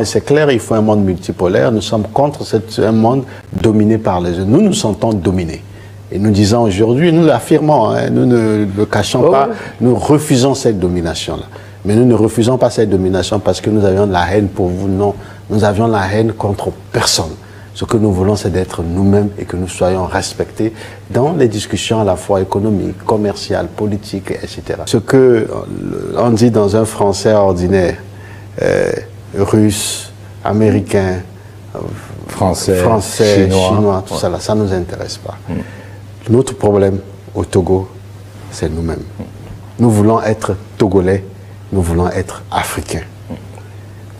Et c'est clair, il faut un monde multipolaire. Nous sommes contre un monde dominé par les uns. Nous nous sentons dominés. Et nous disons aujourd'hui, nous l'affirmons, hein, nous ne le cachons pas, nous refusons cette domination-là. Mais nous ne refusons pas cette domination parce que nous avions de la haine pour vous. Non, nous avions de la haine contre personne. Ce que nous voulons, c'est d'être nous-mêmes et que nous soyons respectés dans les discussions à la fois économiques, commerciales, politiques, etc. Ce que on dit dans un français ordinaire, russe, américain, français, chinois, tout ça, là, ça ne nous intéresse pas. Notre problème au Togo, c'est nous-mêmes. Nous voulons être Togolais, nous voulons être Africains.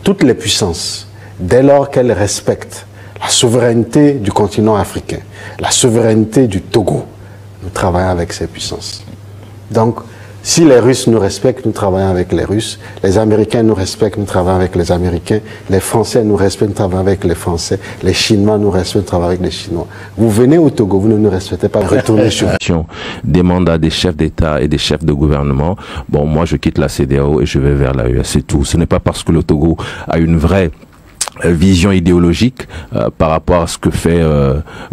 Toutes les puissances, dès lors qu'elles respectent la souveraineté du continent africain, la souveraineté du Togo, nous travaillons avec ces puissances. Donc, si les Russes nous respectent, nous travaillons avec les Russes. Les Américains nous respectent, nous travaillons avec les Américains. Les Français nous respectent, nous travaillons avec les Français. Les Chinois nous respectent, nous travaillons avec les Chinois. Vous venez au Togo, vous ne nous respectez pas, retournez sur vous. Des mandats des chefs d'État et des chefs de gouvernement. Bon, moi, je quitte la CEDEAO et je vais vers l'AES, c'est tout. Ce n'est pas parce que le Togo a une vraie vision idéologique par rapport à ce que fait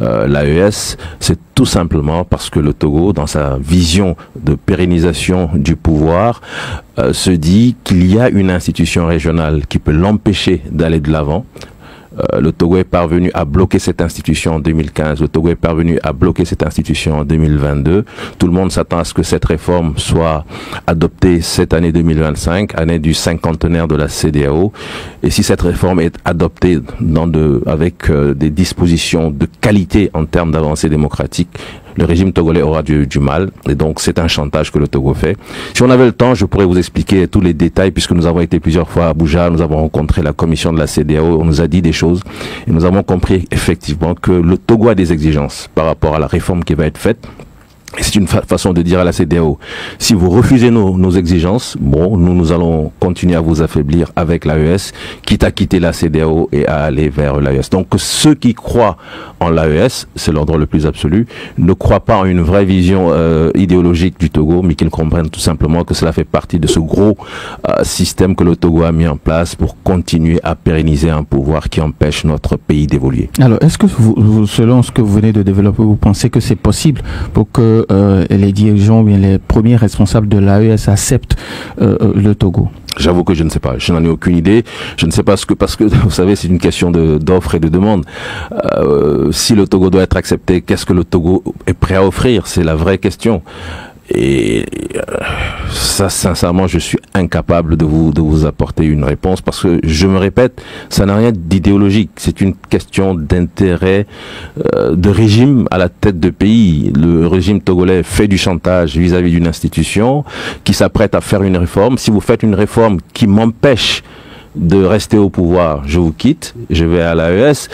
l'AES, c'est tout simplement parce que le Togo, dans sa vision de pérennisation du pouvoir, se dit qu'il y a une institution régionale qui peut l'empêcher d'aller de l'avant. Le Togo est parvenu à bloquer cette institution en 2015, le Togo est parvenu à bloquer cette institution en 2022. Tout le monde s'attend à ce que cette réforme soit adoptée cette année 2025, année du cinquantenaire de la CEDEAO. Et si cette réforme est adoptée avec des dispositions de qualité en termes d'avancée démocratique, le régime togolais aura du mal, et donc c'est un chantage que le Togo fait. Si on avait le temps, je pourrais vous expliquer tous les détails, puisque nous avons été plusieurs fois à Abuja, nous avons rencontré la commission de la CEDEAO, on nous a dit des choses, et nous avons compris effectivement que le Togo a des exigences par rapport à la réforme qui va être faite. Et c'est une façon de dire à la CEDEAO, si vous refusez nos exigences, bon, nous allons continuer à vous affaiblir avec l'AES, quitte à quitter la CEDEAO et à aller vers l'AES. Donc ceux qui croient en l'AES, c'est l'ordre le plus absolu, ne croient pas en une vraie vision idéologique du Togo, mais qu'ils comprennent tout simplement que cela fait partie de ce gros système que le Togo a mis en place pour continuer à pérenniser un pouvoir qui empêche notre pays d'évoluer. Alors, est-ce que vous, selon ce que vous venez de développer, vous pensez que c'est possible pour que les dirigeants ou bien les premiers responsables de l'AES acceptent le Togo? J'avoue que je ne sais pas, je n'en ai aucune idée. Je ne sais pas parce que vous savez, c'est une question d'offre et de demande. Si le Togo doit être accepté, qu'est-ce que le Togo est prêt à offrir? C'est la vraie question. Et ça, sincèrement, je suis incapable de vous apporter une réponse parce que, je me répète, ça n'a rien d'idéologique. C'est une question d'intérêt de régime à la tête de pays. Le régime togolais fait du chantage vis-à-vis d'une institution qui s'apprête à faire une réforme. Si vous faites une réforme qui m'empêche de rester au pouvoir, je vous quitte, je vais à l'AES.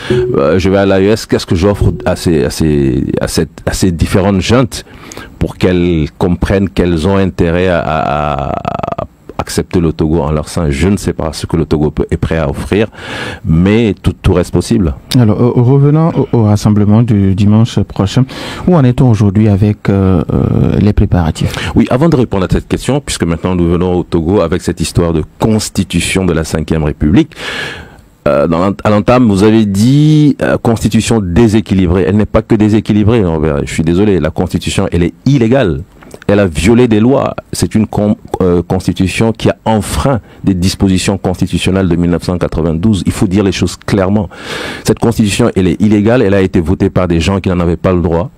Qu'est-ce que j'offre à ces différentes juntes pour qu'elles comprennent qu'elles ont intérêt à accepter le Togo en leur sein? Je ne sais pas ce que le Togo est prêt à offrir, mais tout reste possible. Alors, revenons au rassemblement du dimanche prochain. Où en est-on aujourd'hui avec les préparatifs? Oui, avant de répondre à cette question, puisque maintenant nous venons au Togo avec cette histoire de constitution de la Ve République, à l'entame, vous avez dit constitution déséquilibrée. Elle n'est pas que déséquilibrée, je suis désolé, la constitution, elle est illégale. Elle a violé des lois. C'est une constitution qui a enfreint des dispositions constitutionnelles de 1992. Il faut dire les choses clairement. Cette constitution, elle est illégale. Elle a été votée par des gens qui n'en avaient pas le droit,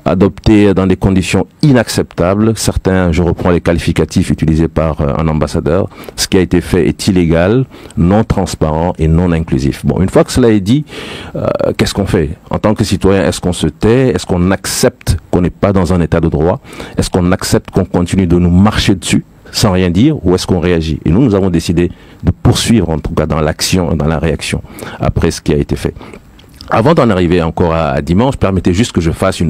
adoptée dans des conditions inacceptables. Certains, je reprends les qualificatifs utilisés par un ambassadeur. Ce qui a été fait est illégal, non transparent et non inclusif. Bon, une fois que cela est dit, qu'est-ce qu'on fait? En tant que citoyen, est-ce qu'on se tait? Est-ce qu'on accepte qu'on n'est pas dans un état de droit? Est-ce qu'on accepte qu'on continue de nous marcher dessus sans rien dire, ou est-ce qu'on réagit? Et nous avons décidé de poursuivre, en tout cas dans l'action et dans la réaction, après ce qui a été fait. Avant d'en arriver encore à dimanche, permettez juste que je fasse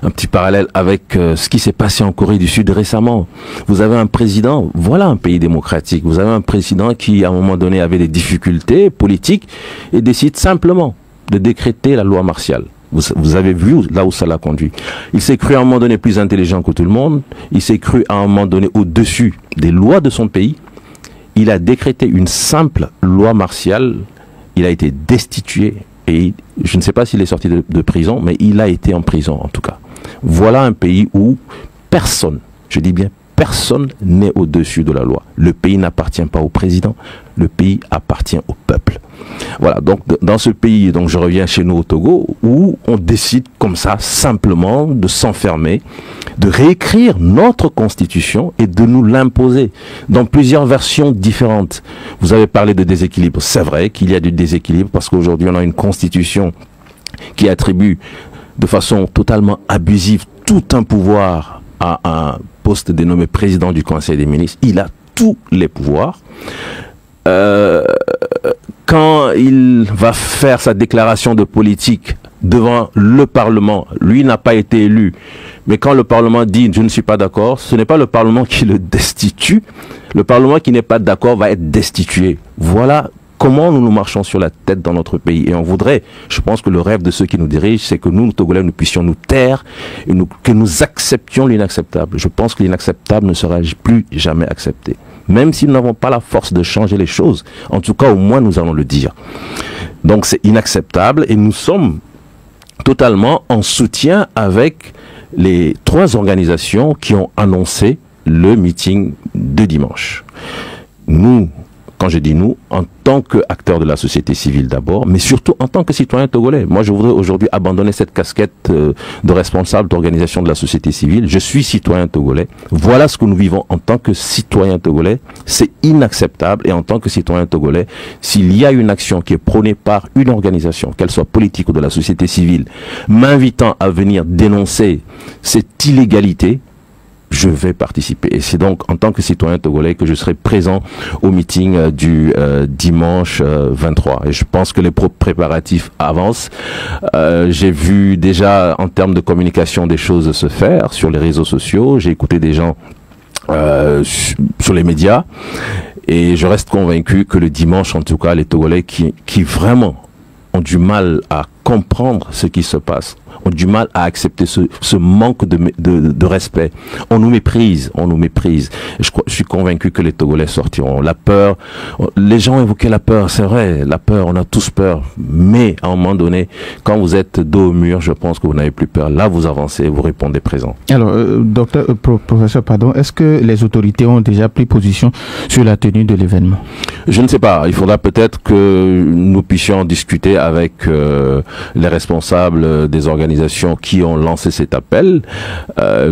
un petit parallèle avec ce qui s'est passé en Corée du Sud récemment. Vous avez un président, voilà un pays démocratique, vous avez un président qui à un moment donné avait des difficultés politiques et décide simplement de décréter la loi martiale. Vous avez vu là où ça l'a conduit. Il s'est cru à un moment donné plus intelligent que tout le monde, il s'est cru à un moment donné au-dessus des lois de son pays. il a décrété une simple loi martiale, il a été destitué, et je ne sais pas s'il est sorti de prison, mais il a été en prison en tout cas. Voilà un pays où personne, je dis bien personne n'est au-dessus de la loi. Le pays n'appartient pas au président, le pays appartient au peuple. Voilà, donc dans ce pays, donc je reviens chez nous au Togo, où on décide comme ça, simplement, de s'enfermer, de réécrire notre constitution et de nous l'imposer dans plusieurs versions différentes. Vous avez parlé de déséquilibre. C'est vrai qu'il y a du déséquilibre parce qu'aujourd'hui on a une constitution qui attribue de façon totalement abusive tout un pouvoir à un poste dénommé président du Conseil des ministres. Il a tous les pouvoirs. Quand il va faire sa déclaration de politique devant le Parlement, lui n'a pas été élu, mais quand le Parlement dit « je ne suis pas d'accord », ce n'est pas le Parlement qui le destitue, le Parlement qui n'est pas d'accord va être destitué. Voilà comment nous marchons sur la tête dans notre pays. Et on voudrait, je pense que le rêve de ceux qui nous dirigent, c'est que nous, Togolais, nous puissions nous taire, et que nous acceptions l'inacceptable. Je pense que l'inacceptable ne sera plus jamais accepté. Même si nous n'avons pas la force de changer les choses, en tout cas, au moins, nous allons le dire. Donc, c'est inacceptable et nous sommes totalement en soutien avec les 3 organisations qui ont annoncé le meeting de dimanche. Nous, quand je dis nous, en tant qu'acteurs de la société civile d'abord, mais surtout en tant que citoyen togolais. Moi, je voudrais aujourd'hui abandonner cette casquette de responsable d'organisation de la société civile. Je suis citoyen togolais. Voilà ce que nous vivons en tant que citoyen togolais. C'est inacceptable. Et en tant que citoyen togolais, s'il y a une action qui est prônée par une organisation, qu'elle soit politique ou de la société civile, m'invitant à venir dénoncer cette illégalité, je vais participer. Et c'est donc en tant que citoyen togolais que je serai présent au meeting du dimanche 23. Et je pense que les préparatifs avancent. J'ai vu déjà en termes de communication des choses se faire sur les réseaux sociaux. J'ai écouté des gens sur les médias. Et je reste convaincu que le dimanche, en tout cas, les Togolais qui vraiment ont du mal à comprendre ce qui se passe, ont du mal à accepter ce manque de respect. On nous méprise, on nous méprise. Je suis convaincu que les Togolais sortiront. La peur, les gens évoquaient la peur, c'est vrai, la peur, on a tous peur. Mais à un moment donné, quand vous êtes dos au mur, je pense que vous n'avez plus peur. Là, vous avancez, vous répondez présent. Alors, professeur, pardon, est-ce que les autorités ont déjà pris position sur la tenue de l'événement? Je ne sais pas. Il faudra peut-être que nous puissions discuter avec les responsables des organisations qui ont lancé cet appel.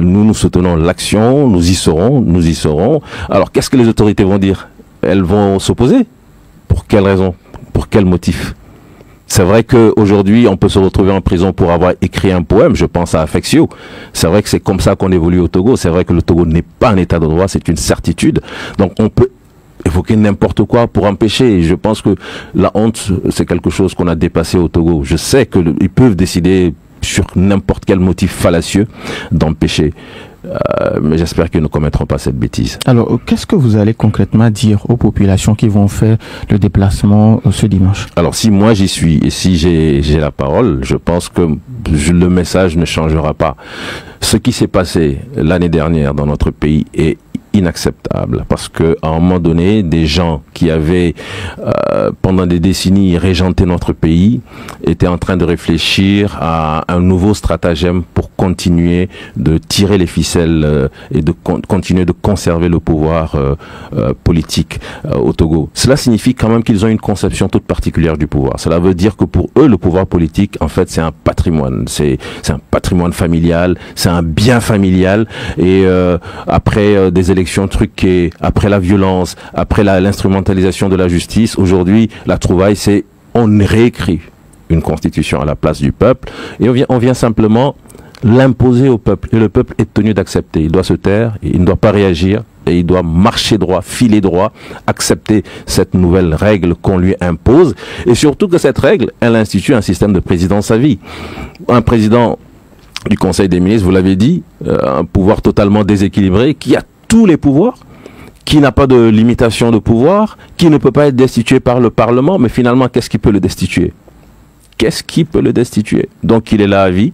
Nous soutenons l'action, nous y serons. Alors, qu'est-ce que les autorités vont dire? Elles vont s'opposer? Pour quelle raison? Pour quel motif? C'est vrai qu'aujourd'hui, on peut se retrouver en prison pour avoir écrit un poème. Je pense à Affectio. C'est vrai que c'est comme ça qu'on évolue au Togo. C'est vrai que le Togo n'est pas un état de droit, c'est une certitude. Donc, on peut évoquer n'importe quoi pour empêcher. Et je pense que la honte, c'est quelque chose qu'on a dépassé au Togo. Je sais qu'ils peuvent décider sur n'importe quel motif fallacieux d'empêcher. Mais j'espère qu'ils ne commettront pas cette bêtise. Alors, qu'est-ce que vous allez concrètement dire aux populations qui vont faire le déplacement ce dimanche? Alors, si moi j'y suis et si j'ai la parole, je pense que le message ne changera pas. Ce qui s'est passé l'année dernière dans notre pays est inacceptable parce que à un moment donné, des gens qui avaient pendant des décennies régenté notre pays étaient en train de réfléchir à un nouveau stratagème pour continuer de tirer les ficelles et de continuer de conserver le pouvoir politique au Togo. Cela signifie quand même qu'ils ont une conception toute particulière du pouvoir. Cela veut dire que pour eux, le pouvoir politique, en fait, c'est un patrimoine. C'est un patrimoine familial, c'est un bien familial et après des élections truquées, après la violence, après l'instrumentalisation de la justice, aujourd'hui, la trouvaille, c'est on réécrit une constitution à la place du peuple et on vient simplement l'imposer au peuple. Et le peuple est tenu d'accepter. Il doit se taire, il ne doit pas réagir et il doit marcher droit, filer droit, accepter cette nouvelle règle qu'on lui impose. Et surtout que cette règle, elle institue un système de présidence à vie. Un président du Conseil des ministres, vous l'avez dit, un pouvoir totalement déséquilibré, qui a tous les pouvoirs, qui n'a pas de limitation de pouvoir, qui ne peut pas être destitué par le Parlement, mais finalement, qu'est-ce qui peut le destituer? Qu'est-ce qui peut le destituer? Donc il est là à vie,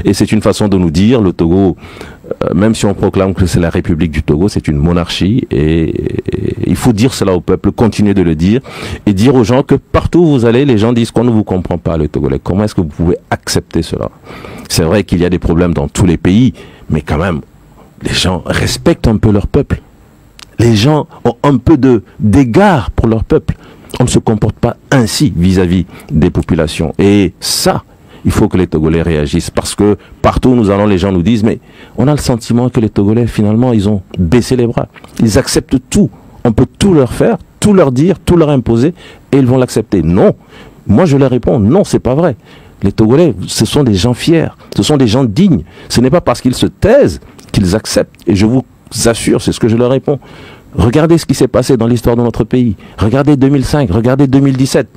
et c'est une façon de nous dire, le Togo même si on proclame que c'est la République du Togo, c'est une monarchie et il faut dire cela au peuple, continuer de le dire et dire aux gens que partout où vous allez, les gens disent qu'on ne vous comprend pas, le Togolais. Comment est-ce que vous pouvez accepter cela? C'est vrai qu'il y a des problèmes dans tous les pays, mais quand même, les gens respectent un peu leur peuple. Les gens ont un peu d'égard pour leur peuple. On ne se comporte pas ainsi vis-à-vis des populations. Et ça, il faut que les Togolais réagissent parce que partout où nous allons, les gens nous disent mais on a le sentiment que les Togolais, finalement, ils ont baissé les bras. Ils acceptent tout. On peut tout leur faire, tout leur dire, tout leur imposer et ils vont l'accepter. Non. Moi, je leur réponds non, c'est pas vrai. Les Togolais, ce sont des gens fiers, ce sont des gens dignes. Ce n'est pas parce qu'ils se taisent qu'ils acceptent. Et je vous assure, c'est ce que je leur réponds. Regardez ce qui s'est passé dans l'histoire de notre pays. Regardez 2005, regardez 2017.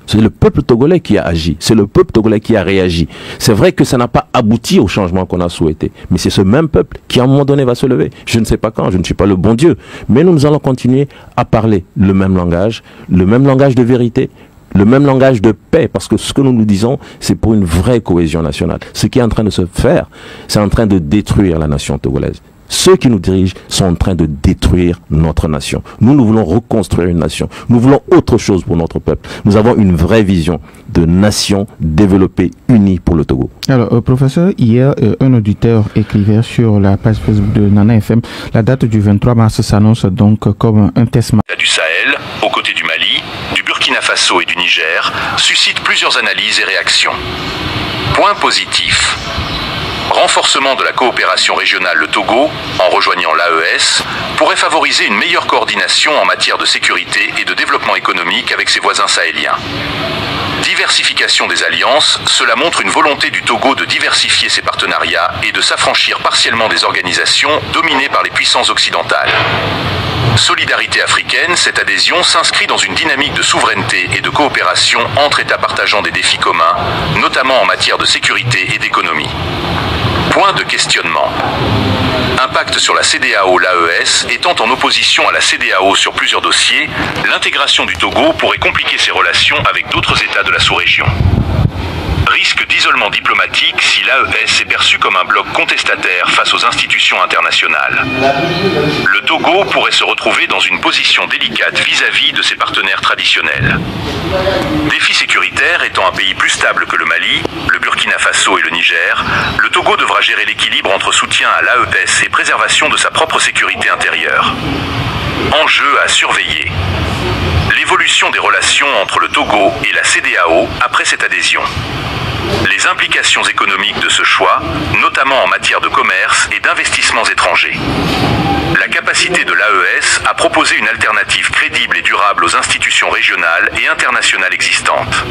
C'est le peuple togolais qui a agi. C'est le peuple togolais qui a réagi. C'est vrai que ça n'a pas abouti au changement qu'on a souhaité. Mais c'est ce même peuple qui, à un moment donné, va se lever. Je ne sais pas quand, je ne suis pas le bon Dieu. Mais nous allons continuer à parler le même langage de vérité, le même langage de paix, parce que ce que nous nous disons, c'est pour une vraie cohésion nationale. Ce qui est en train de se faire, c'est en train de détruire la nation togolaise. Ceux qui nous dirigent sont en train de détruire notre nation. Nous voulons reconstruire une nation. Nous voulons autre chose pour notre peuple. Nous avons une vraie vision de nation développée, unie pour le Togo. Alors, professeur, hier, un auditeur écrivait sur la page Facebook de Nana FM, la date du 23 mars s'annonce donc comme un test. Du Sahel, aux côtés du Mali, du Burkina Faso et du Niger, suscite plusieurs analyses et réactions. Point positif. Renforcement de la coopération régionale, le Togo, en rejoignant l'AES, pourrait favoriser une meilleure coordination en matière de sécurité et de développement économique avec ses voisins sahéliens. Diversification des alliances, cela montre une volonté du Togo de diversifier ses partenariats et de s'affranchir partiellement des organisations dominées par les puissances occidentales. Solidarité africaine, cette adhésion s'inscrit dans une dynamique de souveraineté et de coopération entre États partageant des défis communs, notamment en matière de sécurité et d'économie. Point de questionnement. Impact sur la CEDEAO, l'AES étant en opposition à la CEDEAO sur plusieurs dossiers, l'intégration du Togo pourrait compliquer ses relations avec d'autres États de la sous-région. Risque d'isolement diplomatique si l'AES est perçu comme un bloc contestataire face aux institutions internationales. Le Togo pourrait se retrouver dans une position délicate vis-à-vis de ses partenaires traditionnels. Défi sécuritaire étant un pays plus stable que le Mali, le Burkina Faso et le Niger, le Togo devra gérer l'équilibre entre soutien à l'AES et préservation de sa propre sécurité intérieure. Enjeu à surveiller. L'évolution des relations entre le Togo et la CEDEAO après cette adhésion. Les implications économiques de ce choix, notamment en matière de commerce et d'investissements étrangers. La capacité de l'AES à proposer une alternative crédible et durable aux institutions régionales et internationales existantes.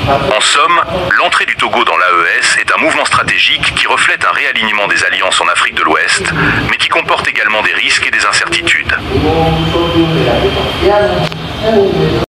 En somme, l'entrée du Togo dans l'AES est un mouvement stratégique qui reflète un réalignement des alliances en Afrique de l'Ouest, mais qui comporte également des risques et des incertitudes.